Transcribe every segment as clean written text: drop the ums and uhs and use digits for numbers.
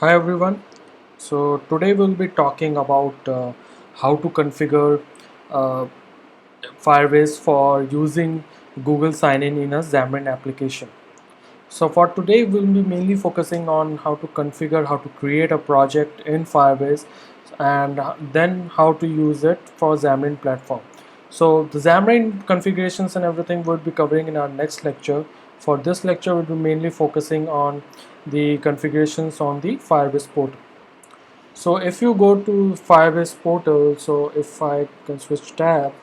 Hi everyone. So today we'll be talking about how to configure uh, Firebase for using Google sign-in in a Xamarin application. So for today we'll be mainly focusing on how to configure, how to create a project in Firebase, and then how to use it for Xamarin platform. So the Xamarin configurations and everything we'll be covering in our next lecture. For this lecture we'll be mainly focusing on the configurations on the Firebase portal. So if you go to Firebase portal, so if I can switch tab,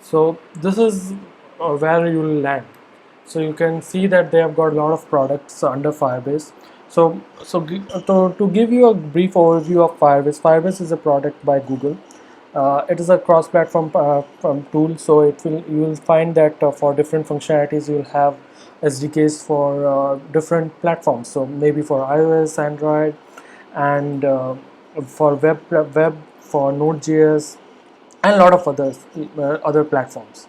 so this is where you will land. So you can see that they have got a lot of products under Firebase. To give you a brief overview of Firebase, Firebase is a product by Google. It is a cross-platform tool, so you will find that for different functionalities you will have SDKs for different platforms. So maybe for iOS, Android, and for web for Node.js, and a lot of other platforms.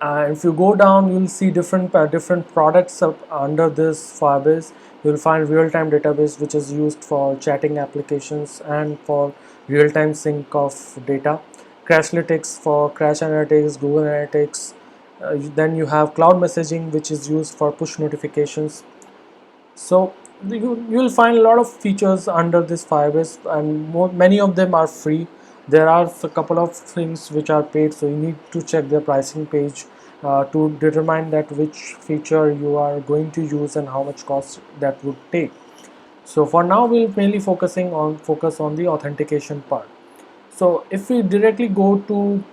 If you go down, you'll see different products under this Firebase. You'll find real-time database, which is used for chatting applications and for real-time sync of data. Crashlytics for crash analytics, Google Analytics. Then you have cloud messaging, which is used for push notifications. So you'll find a lot of features under this Firebase, and many of them are free. There are a couple of things which are paid, so you need to check the pricing page to determine that which feature you are going to use and how much cost that would take. So for now we'll mainly focus on the authentication part. So if we directly go to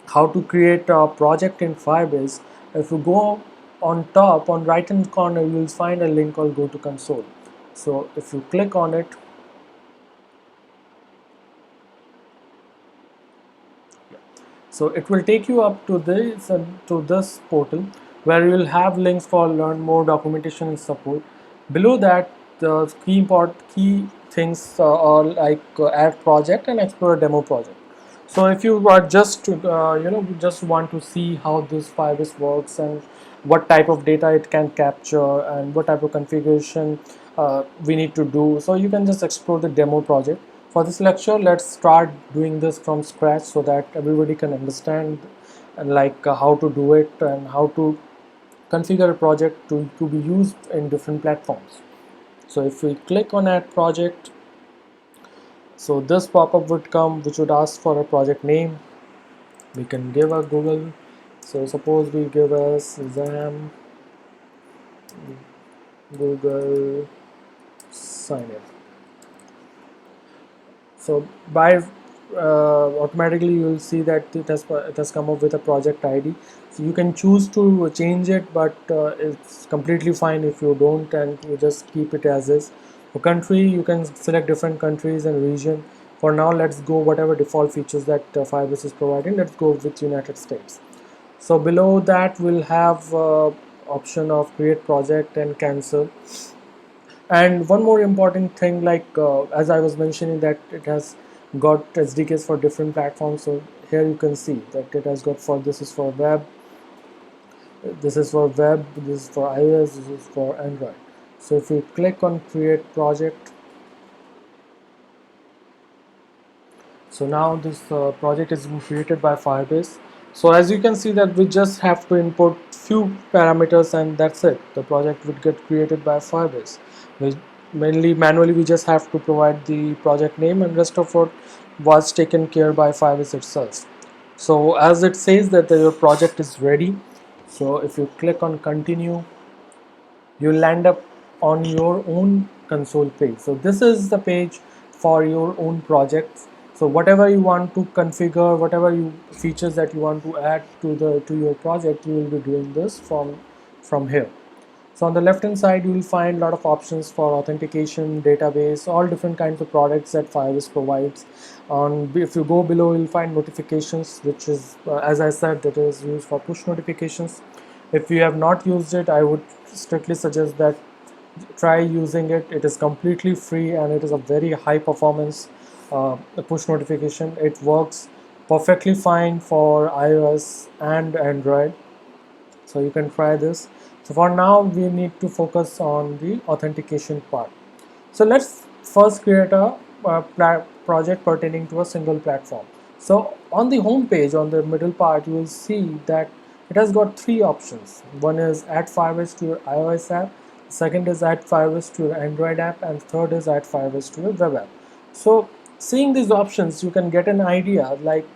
how to create a project in Firebase, if you go on top, on right hand corner, you will find a link called go to console. So if you click on it, so it will take you up to this portal where you will have links for learn more, documentation, and support. Below that, the key things are like add project and explore a demo project. So if you are just want to see how this Firebase works and what type of data it can capture and what type of configuration we need to do, so you can just explore the demo project. For this lecture, let's start doing this from scratch so that everybody can understand and how to do it and how to configure a project to be used in different platforms. So if we click on add project, so this pop-up would come which would ask for a project name. We can give a Google, so suppose we give us Xam Google sign in. So by automatically you will see that it has come up with a project ID. So you can choose to change it, but it's completely fine if you don't and you just keep it as is. For country, you can select different countries and region. For now, let's go whatever default features that Firebase is providing. Let's go with United States. So below that we'll have option of create project and cancel. And one more important thing, as I was mentioning, that it has got SDKs for different platforms. So here you can see that it has got for this is for iOS, this is for Android. So if we click on create project, so now this project is being created by Firebase. So as you can see that we just have to input few parameters and that's it. The project would get created by Firebase. We mainly manually we just have to provide the project name, and rest of it was taken care by Firebase itself. So as it says that your project is ready, so if you click on continue, you'll land up on your own console page. So this is the page for your own projects. So whatever you want to configure, whatever features that you want to add to your project, you will be doing this from here. So on the left hand side, you will find a lot of options for authentication, database, all different kinds of products that Firebase provides. If you go below, you'll find notifications, which is, as I said, that is used for push notifications. If you have not used it, I would strictly suggest that try using it. It is completely free and it is a very high performance push notification. It works perfectly fine for iOS and Android, so you can try this. So for now we need to focus on the authentication part. So let's first create a project pertaining to a single platform. So on the home page, on the middle part, you will see that it has got three options. One is add Firebase to your iOS app, second is add Firebase to your Android app, and third is add Firebase to your web app. So seeing these options, you can get an idea like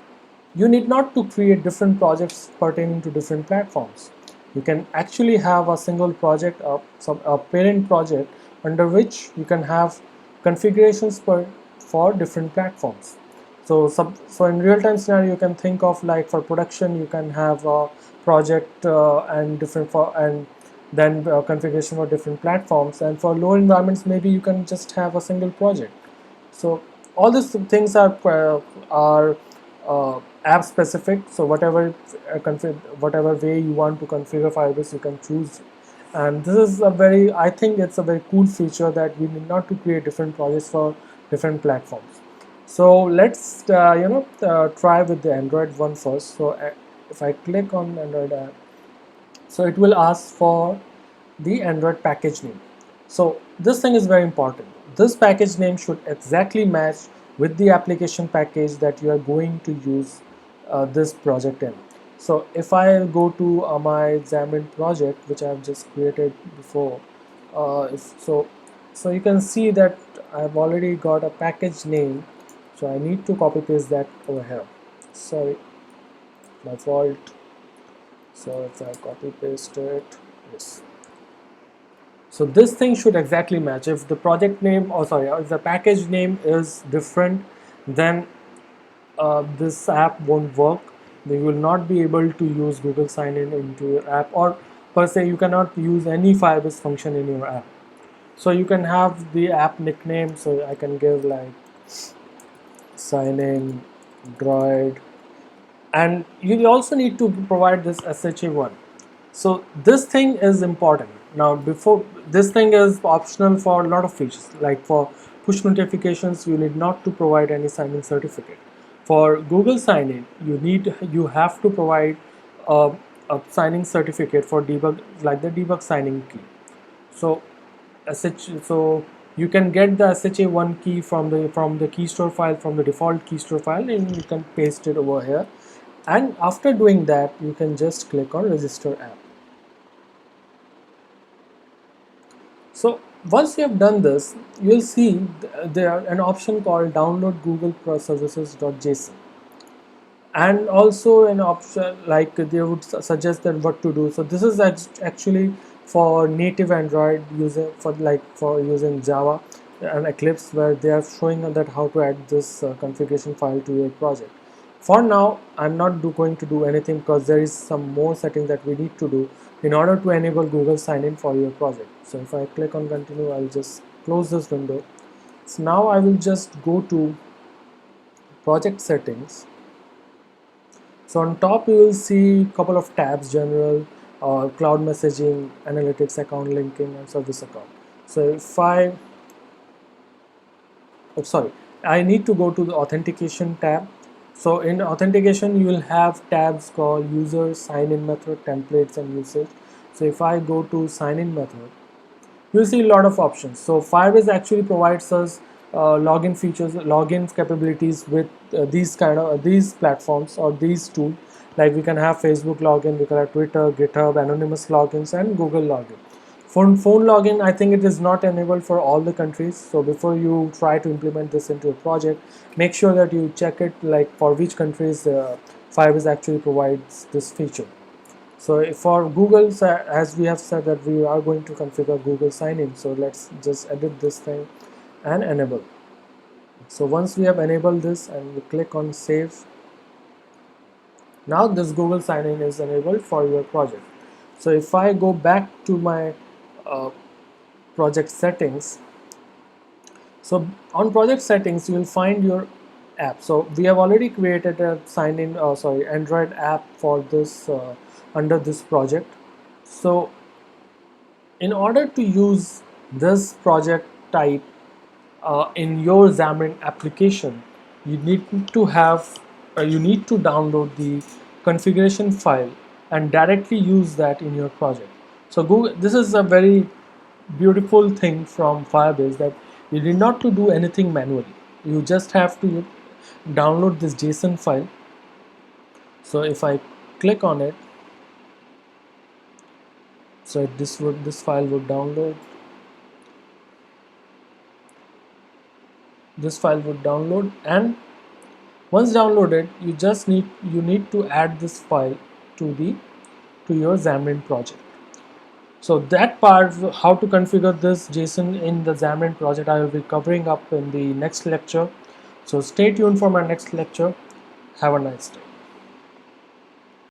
you need not to create different projects pertaining to different platforms. You can actually have a single project, a parent project under which you can have configurations for different platforms. So in real-time scenario, you can think of like for production, you can have a project and different for and then configuration for different platforms. And for low environments, maybe you can just have a single project. So all these things are app specific. So whatever way you want to configure Firebase, you can choose. And this is I think it's a very cool feature that we need not to create different projects for different platforms. So let's try with the Android one first. So if I click on Android app, so it will ask for the Android package name. So this thing is very important. This package name should exactly match with the application package that you are going to use this project in. So if I go to my Xamarin project, which I have just created before, so you can see that I've already got a package name. So I need to copy paste that over here. Sorry, my fault. So if I copy paste it, yes. So this thing should exactly match. If the project name, or sorry, if the package name is different, then this app won't work. You will not be able to use Google Sign-in into your app, or per se, you cannot use any Firebase function in your app. So you can have the app nickname. So I can give like sign-in Droid, and you also need to provide this SHA1. So this thing is important. Now before this thing is optional for a lot of features, like for push notifications you need not to provide any sign-in certificate. For Google sign-in you have to provide a signing certificate for debug, like the debug signing key. So so you can get the SHA1 key from the key store file, from the default key store file, and you can paste it over here. And after doing that, you can just click on register app. So once you have done this, you'll see there an option called download Google Pro services.json, and also an option like they would suggest that what to do. So this is actually for native Android user, for using Java and Eclipse, where they are showing that how to add this configuration file to your project. For now, I'm not going to do anything because there is some more settings that we need to do in order to enable Google sign-in for your project. So if I click on continue, I'll just close this window. So now I will just go to project settings. So on top you will see a couple of tabs: general, cloud messaging, analytics, account linking, and service account. So if I need to go to the authentication tab. So in authentication you will have tabs called user, sign-in method, templates, and usage. So if I go to sign-in method, you'll see a lot of options. So Firebase actually provides us login features, login capabilities with these platforms or these tools. Like we can have Facebook login, we can have Twitter, GitHub, anonymous logins, and Google login. Phone login, I think it is not enabled for all the countries. So before you try to implement this into a project, make sure that you check it, like for which countries Firebase actually provides this feature. So for Google, as we have said that we are going to configure Google sign-in, so let's just edit this thing and enable. So once we have enabled this and we click on save, now this Google sign-in is enabled for your project. So if I go back to my project settings, so on project settings you will find your app. So we have already created a sign-in Android app for this under this project. So in order to use this project type in your Xamarin application, you need to download the configuration file and directly use that in your project. So Google, this is a very beautiful thing from Firebase, that You need not to do anything manually. You just have to download this JSON file. So if I click on it, so this file would download. This file would download, and once downloaded, you need to add this file to your Xamarin project. So that part, how to configure this JSON in the Xamarin project, I will be covering up in the next lecture. So stay tuned for my next lecture. Have a nice day.